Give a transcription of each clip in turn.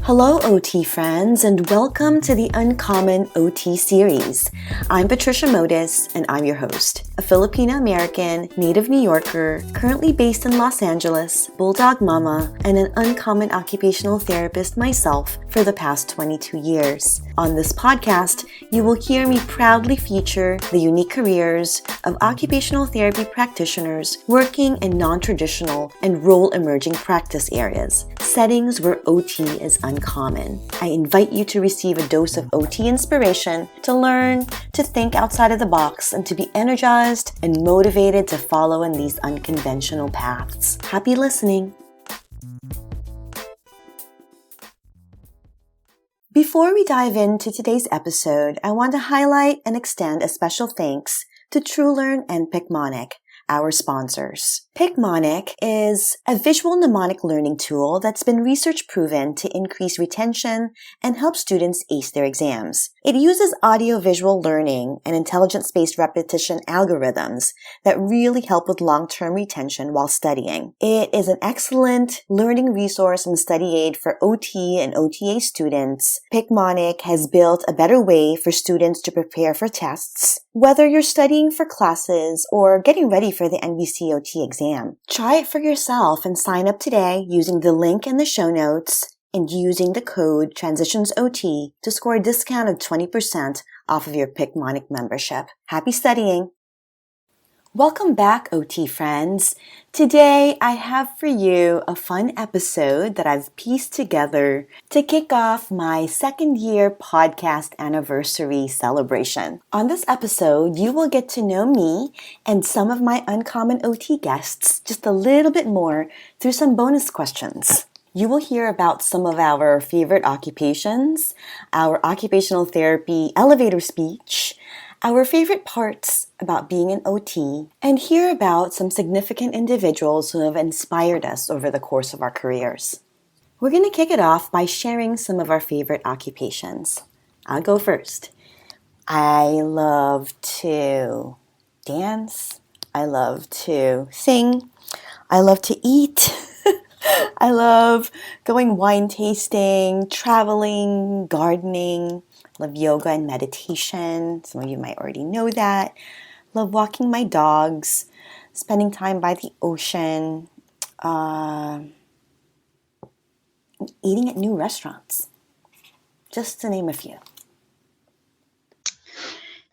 Hello, OT friends, and welcome to the Uncommon OT series. I'm Patricia Modis, and I'm your host, a Filipino-American, native New Yorker, currently based in Los Angeles, bulldog mama, and an uncommon occupational therapist myself for the past 22 years. On this podcast, you will hear me proudly feature the unique careers of occupational therapy practitioners working in non-traditional and role-emerging practice areas, settings where OT is uncommon. I invite you to receive a dose of OT inspiration, to learn, to think outside of the box, and to be energized and motivated to follow in these unconventional paths. Happy listening! Before we dive into today's episode, I want to highlight and extend a special thanks to TrueLearn and Picmonic, our sponsors. Picmonic is a visual mnemonic learning tool that's been research proven to increase retention and help students ace their exams. It uses audio-visual learning and intelligence-based repetition algorithms that really help with long-term retention while studying. It is an excellent learning resource and study aid for OT and OTA students. Picmonic has built a better way for students to prepare for tests, whether you're studying for classes or getting ready for the NBCOT exam. Try it for yourself and sign up today using the link in the show notes and using the code TRANSITIONSOT to score a discount of 20% off of your Picmonic membership. Happy studying! Welcome back, OT friends. Today, I have for you a fun episode that I've pieced together to kick off my second year podcast anniversary celebration. On this episode, you will get to know me and some of my uncommon OT guests just a little bit more through some bonus questions. You will hear about some of our favorite occupations, our occupational therapy elevator speech, our favorite parts about being an OT, and hear about some significant individuals who have inspired us over the course of our careers. We're going to kick it off by sharing some of our favorite occupations. I'll go first. I love to dance. I love to sing. I love to eat. I love going wine tasting, traveling, gardening. Love yoga and meditation. Some of you might already know that. Love walking my dogs, spending time by the ocean, eating at new restaurants, just to name a few.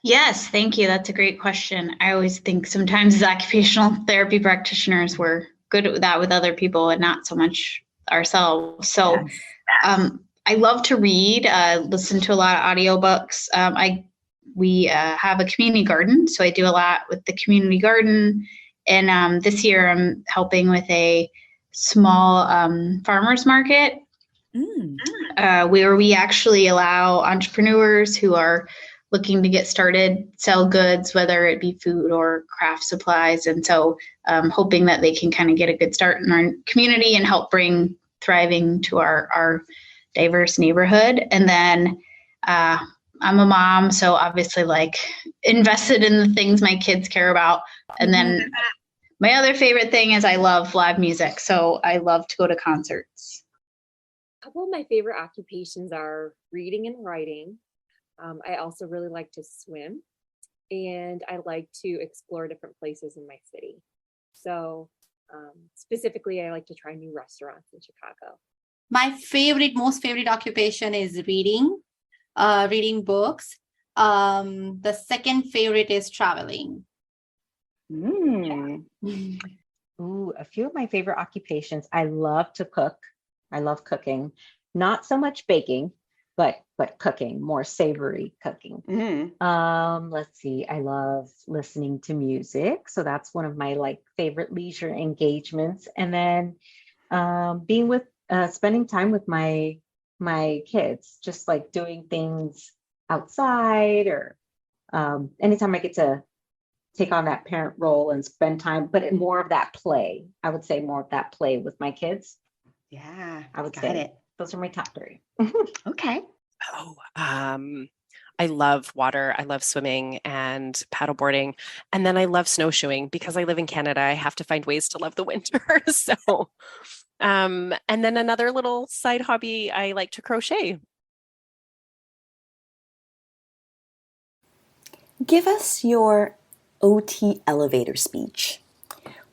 Yes, thank you. That's a great question. I always think sometimes as occupational therapy practitioners, we're good at that with other people and not so much ourselves. So I love to read, listen to a lot of audiobooks. We have a community garden, so I do a lot with the community garden. And this year I'm helping with a small farmers market where we actually allow entrepreneurs who are looking to get started, sell goods, whether it be food or craft supplies. And so hoping that they can kind of get a good start in our community and help bring thriving to our diverse neighborhood. And then I'm a mom, so obviously like invested in the things my kids care about. And then my other favorite thing is I love live music. So I love to go to concerts. A couple of my favorite occupations are reading and writing. I also really like to swim, and I like to explore different places in my city. So specifically, I like to try new restaurants in Chicago. My most favorite occupation is reading books. The second favorite is traveling. Ooh, a few of my favorite occupations. I love to cook. I love cooking. Not so much baking, but cooking, more savory cooking. Let's see. I love listening to music. So that's one of my favorite leisure engagements. And then spending time with my kids, just like doing things outside or anytime I get to take on that parent role and spend time, but more of that play. I would say more of that play with my kids. Yeah, I would say it. Those are my top three. Okay. I love water. I love swimming and paddleboarding. And then I love snowshoeing because I live in Canada. I have to find ways to love the winter. So And then another little side hobby, I like to crochet. Give us your OT elevator speech.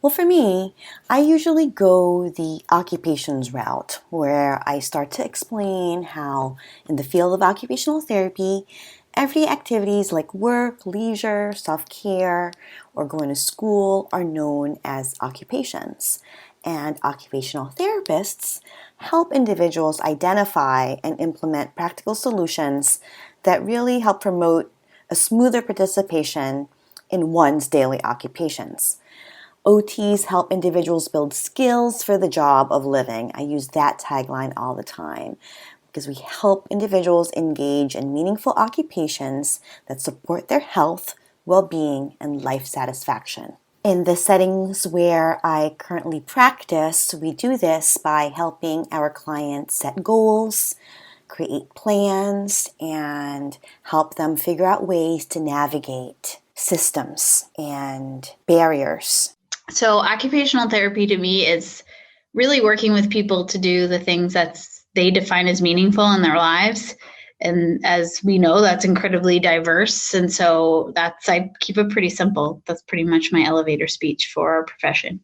Well, for me, I usually go the occupations route where I start to explain how, in the field of occupational therapy, everyday activities like work, leisure, self-care, or going to school are known as occupations. And occupational therapists help individuals identify and implement practical solutions that really help promote a smoother participation in one's daily occupations. OTs help individuals build skills for the job of living. I use that tagline all the time because we help individuals engage in meaningful occupations that support their health, well-being, and life satisfaction. In the settings where I currently practice, we do this by helping our clients set goals, create plans, and help them figure out ways to navigate systems and barriers. So occupational therapy to me is really working with people to do the things that they define as meaningful in their lives. And as we know, that's incredibly diverse. And so I keep it pretty simple. That's pretty much my elevator speech for our profession.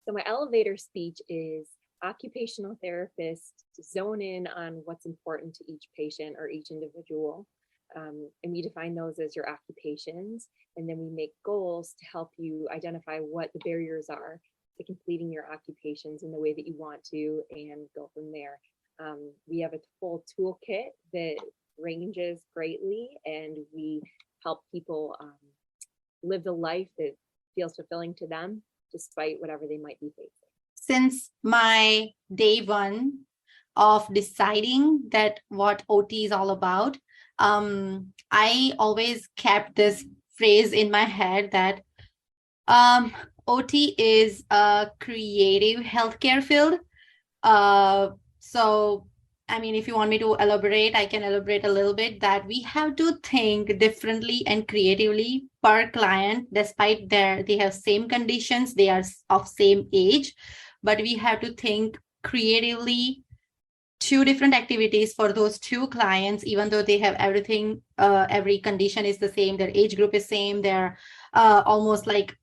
So my elevator speech is occupational therapists zone in on what's important to each patient or each individual. And we define those as your occupations. And then we make goals to help you identify what the barriers are to completing your occupations in the way that you want to and go from there. We have a full toolkit that ranges greatly, and we help people live the life that feels fulfilling to them despite whatever they might be facing. Since my day one of deciding that what OT is all about, I always kept this phrase in my head that OT is a creative healthcare field. So, I mean, if you want me to elaborate, I can elaborate a little bit that we have to think differently and creatively per client, despite they have same conditions, they are of same age, but we have to think creatively two different activities for those two clients, even though they have everything, every condition is the same, their age group is same, they're almost like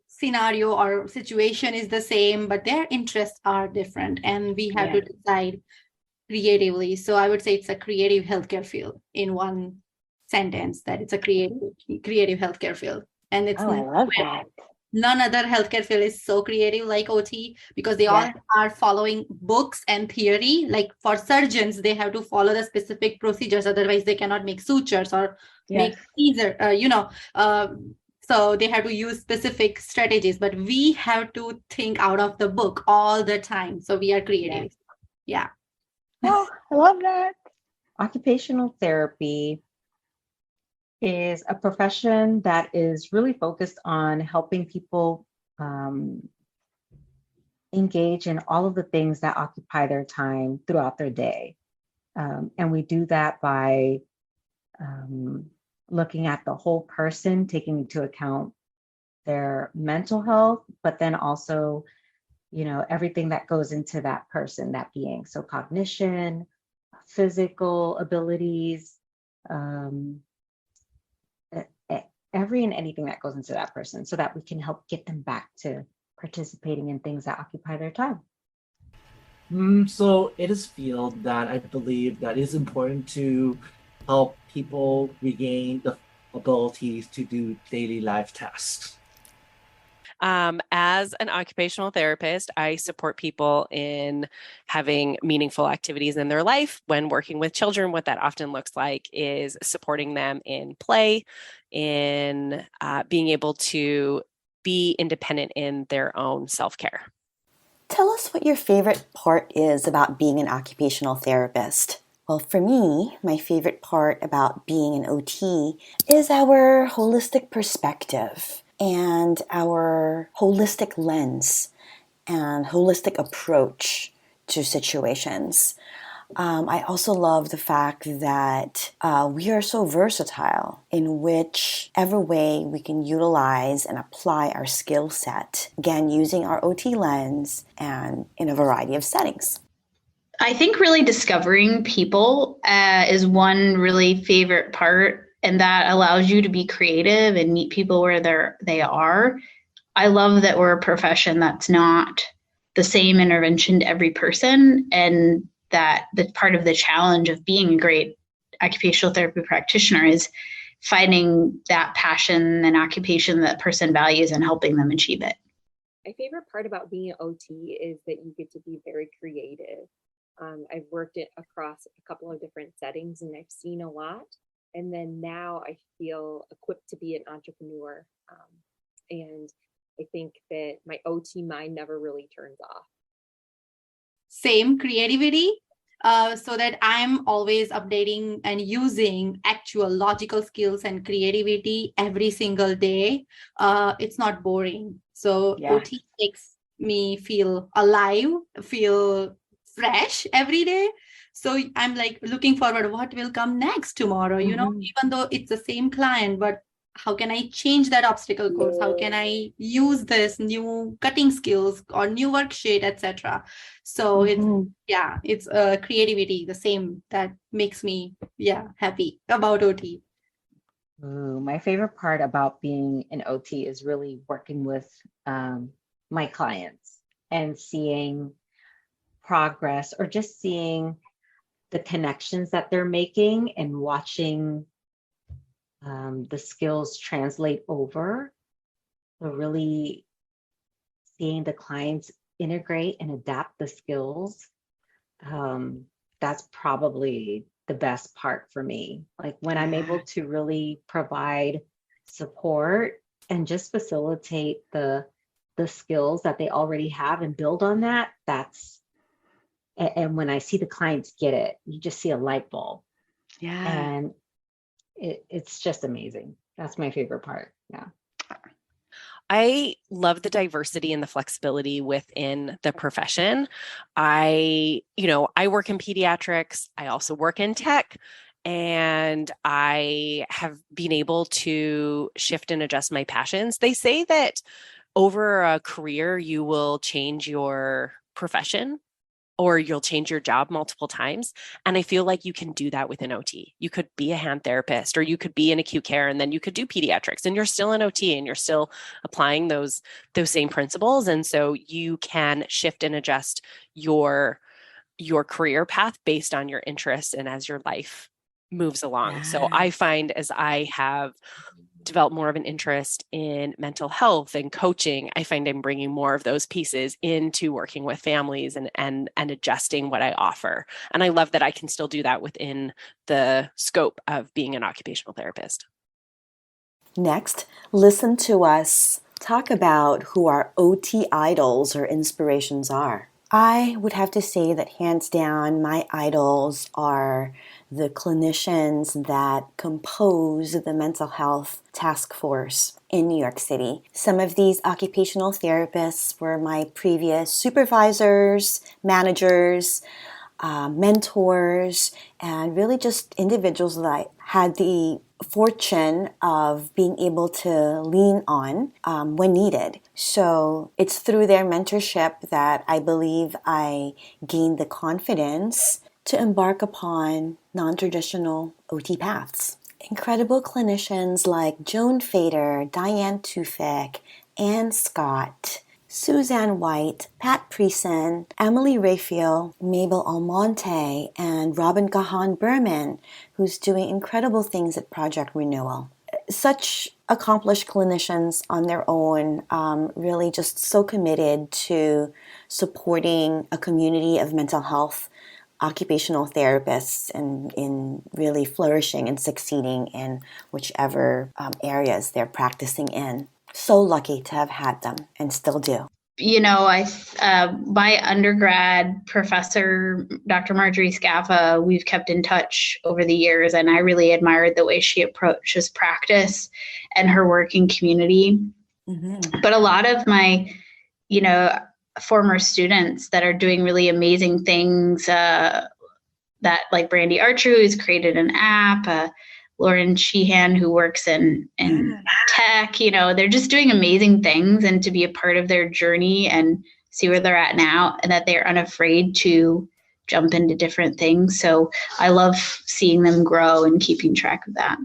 scenario or situation is the same, but their interests are different, and we have to decide creatively. So I would say it's a creative healthcare field in one sentence, that it's a creative healthcare field. And it's I love that. None other healthcare field is so creative like OT, because they all are following books and theory. Like for surgeons, they have to follow the specific procedures, otherwise they cannot make sutures or make Caesar, so they have to use specific strategies, but we have to think out of the book all the time. So we are creative. Yeah. Oh, I love that. Occupational therapy is a profession that is really focused on helping people engage in all of the things that occupy their time throughout their day. And we do that by looking at the whole person, taking into account their mental health, but then also, everything that goes into that person, that being. So cognition, physical abilities, every and anything that goes into that person, so that we can help get them back to participating in things that occupy their time. So it is a field that I believe that is important to help people regain the abilities to do daily life tasks. As an occupational therapist, I support people in having meaningful activities in their life. When working with children, what that often looks like is supporting them in play, in being able to be independent in their own self-care. Tell us what your favorite part is about being an occupational therapist. Well, for me, my favorite part about being an OT is our holistic perspective and our holistic lens and holistic approach to situations. I also love the fact that we are so versatile in whichever way we can utilize and apply our skill set, again, using our OT lens and in a variety of settings. I think really discovering people is one really favorite part, and that allows you to be creative and meet people where they are. I love that we're a profession that's not the same intervention to every person, and that the part of the challenge of being a great occupational therapy practitioner is finding that passion and occupation that person values and helping them achieve it. My favorite part about being an OT is that you get to be very creative. I've worked it across a couple of different settings and I've seen a lot. And then now I feel equipped to be an entrepreneur. And I think that my OT mind never really turns off. Same creativity, so that I'm always updating and using actual logical skills and creativity every single day. It's not boring. So OT makes me feel alive, feel fresh every day. So I'm like looking forward, what will come next tomorrow, you know, even though it's the same client, but how can I change that obstacle course? How can I use this new cutting skills or new worksheet, etc. So it's creativity, the same that makes me happy about OT. Ooh, my favorite part about being an OT is really working with my clients and seeing progress, or just seeing the connections that they're making and watching the skills translate over. So really seeing the clients integrate and adapt the skills. That's probably the best part for me. Like when I'm able to really provide support and just facilitate the skills that they already have and build on that, and when I see the clients get it, you just see a light bulb. And it's just amazing. That's my favorite part. Yeah. I love the diversity and the flexibility within the profession. I work in pediatrics. I also work in tech, and I have been able to shift and adjust my passions. They say that over a career, you will change your profession, or you'll change your job multiple times. And I feel like you can do that with an OT. You could be a hand therapist, or you could be in acute care, and then you could do pediatrics, and you're still an OT, and you're still applying those same principles. And so you can shift and adjust your career path based on your interests and as your life moves along. So I find, as I have develop more of an interest in mental health and coaching, I find I'm bringing more of those pieces into working with families and adjusting what I offer. And I love that I can still do that within the scope of being an occupational therapist. Next, listen to us talk about who our OT idols or inspirations are. I would have to say that hands down, my idols are the clinicians that compose the mental health task force in New York City. Some of these occupational therapists were my previous supervisors, managers, mentors, and really just individuals that I had the fortune of being able to lean on when needed. So it's through their mentorship that I believe I gained the confidence to embark upon non-traditional OT paths. Incredible clinicians like Joan Fader, Diane Tufik, Ann Scott, Suzanne White, Pat Preson, Emily Raphael, Mabel Almonte, and Robin Gahan Berman, who's doing incredible things at Project Renewal. Such accomplished clinicians on their own, really just so committed to supporting a community of mental health occupational therapists and in really flourishing and succeeding in whichever areas they're practicing in. So lucky to have had them and still do. You know, my undergrad professor, Dr. Marjorie Scaffa, we've kept in touch over the years, and I really admired the way she approaches practice and her work in community. But a lot of my, former students that are doing really amazing things, that, like Brandy Archer, who's created an app, Lauren Sheehan, who works in tech, they're just doing amazing things, and to be a part of their journey and see where they're at now, and that they're unafraid to jump into different things. So I love seeing them grow and keeping track of that.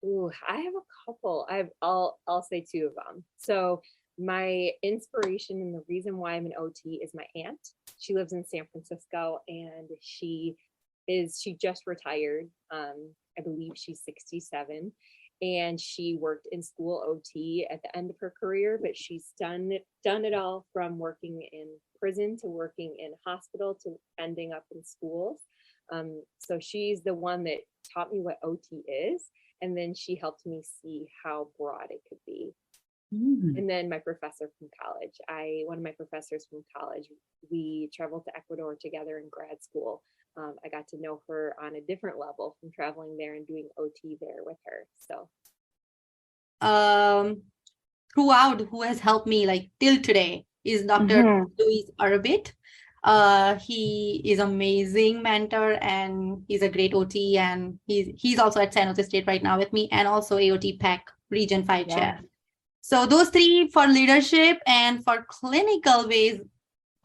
Ooh, I have a couple. I'll say two of them. So my inspiration and the reason why I'm an OT is my aunt. She lives in San Francisco, and she just retired. I believe she's 67, and she worked in school OT at the end of her career, but she's done it all, from working in prison to working in hospital to ending up in schools. So she's the one that taught me what OT is, and then she helped me see how broad it could be. And then my professor from college, one of my professors from college, we traveled to Ecuador together in grad school. I got to know her on a different level from traveling there and doing OT there with her. So throughout, who has helped me like till today is Dr. Luis Arabit. He is amazing mentor, and he's a great OT, and he's also at San Jose State right now with me, and also AOT PAC Region 5 chair. So those three for leadership, and for clinical ways,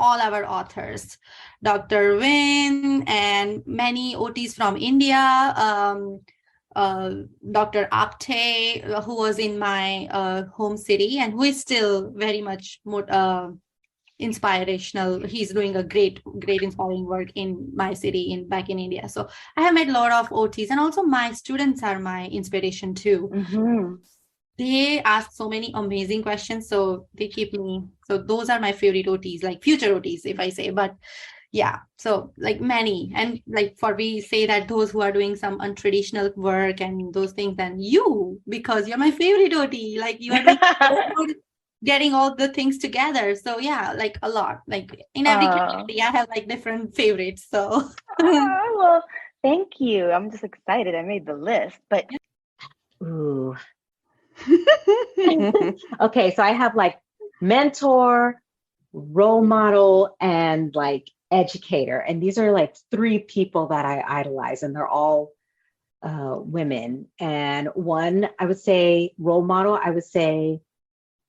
all our authors, Dr. Win and many OTs from India, Dr. Apte, who was in my home city and who is still very much more inspirational. He's doing a great inspiring work in my city back in India. So I have met a lot of OTs, and also my students are my inspiration too. They ask so many amazing questions, so they keep me. So those are my favorite OTs, like future OTs, if I say. But yeah, so like many, and like for we say that those who are doing some untraditional work and those things, then you, because you're my favorite OT, like you are doing so good getting all the things together. So yeah, like a lot, like in every category, I have like different favorites. So well, thank you. I'm just excited. I made the list, but ooh. Okay, so I have like mentor, role model, and like educator, and these are like three people that I idolize, and they're all women. And one, I would say role model, I would say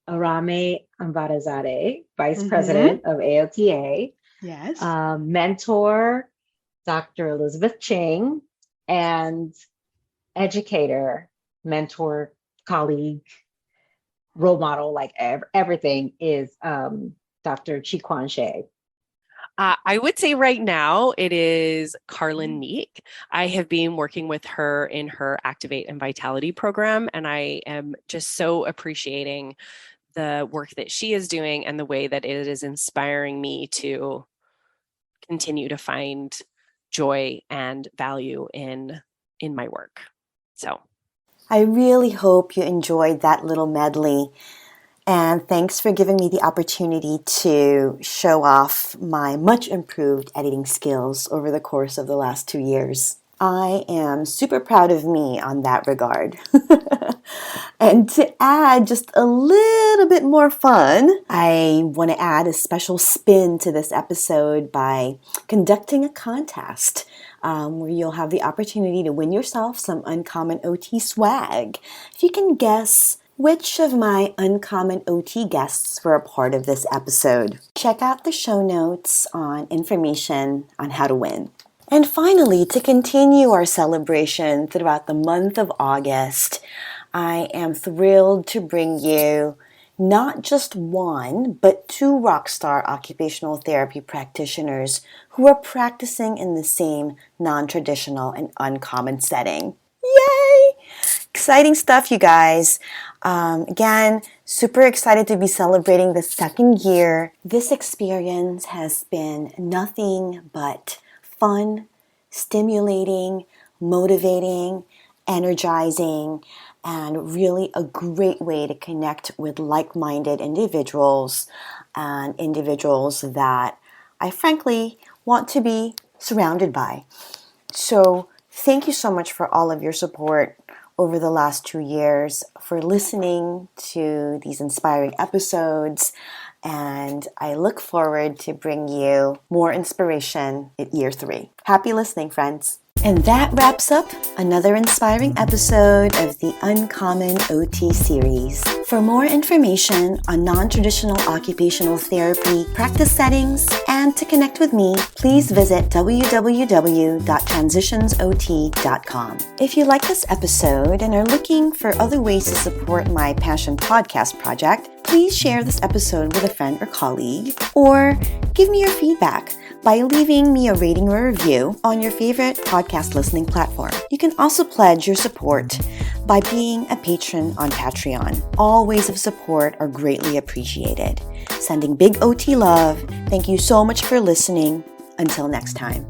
Arameh Anvarizadeh, Vice President of AOTA. Yes. Mentor, Dr. Elizabeth Ching, and educator, mentor, colleague, role model, like everything is Dr. Chi Kwan Shea. I would say right now it is Carlyn Neek. I have been working with her in her Activate and Vitality program, and I am just so appreciating the work that she is doing and the way that it is inspiring me to continue to find joy and value in my work. So I really hope you enjoyed that little medley. And thanks for giving me the opportunity to show off my much improved editing skills over the course of the last 2 years. I am super proud of me on that regard. And to add just a little bit more fun, I want to add a special spin to this episode by conducting a contest where you'll have the opportunity to win yourself some Uncommon OT swag. If you can guess which of my Uncommon OT guests were a part of this episode, check out the show notes on information on how to win. And finally, to continue our celebration throughout the month of August, I am thrilled to bring you not just one, but 2 rockstar occupational therapy practitioners who are practicing in the same non-traditional and uncommon setting. Yay! Exciting stuff, you guys. Again, super excited to be celebrating the 2nd year. This experience has been nothing but fun, stimulating, motivating, energizing, and really a great way to connect with like-minded individuals and individuals that I frankly want to be surrounded by. So thank you so much for all of your support over the last 2 years, for listening to these inspiring episodes, and I look forward to bring you more inspiration in year 3. Happy listening, friends. And that wraps up another inspiring episode of the Uncommon OT series. For more information on non-traditional occupational therapy practice settings and to connect with me, please visit www.transitionsot.com. If you like this episode and are looking for other ways to support my Passion Podcast project, please share this episode with a friend or colleague, or give me your feedback by leaving me a rating or review on your favorite podcast listening platform. You can also pledge your support by being a patron on Patreon. All ways of support are greatly appreciated. Sending big OT love. Thank you so much for listening. Until next time.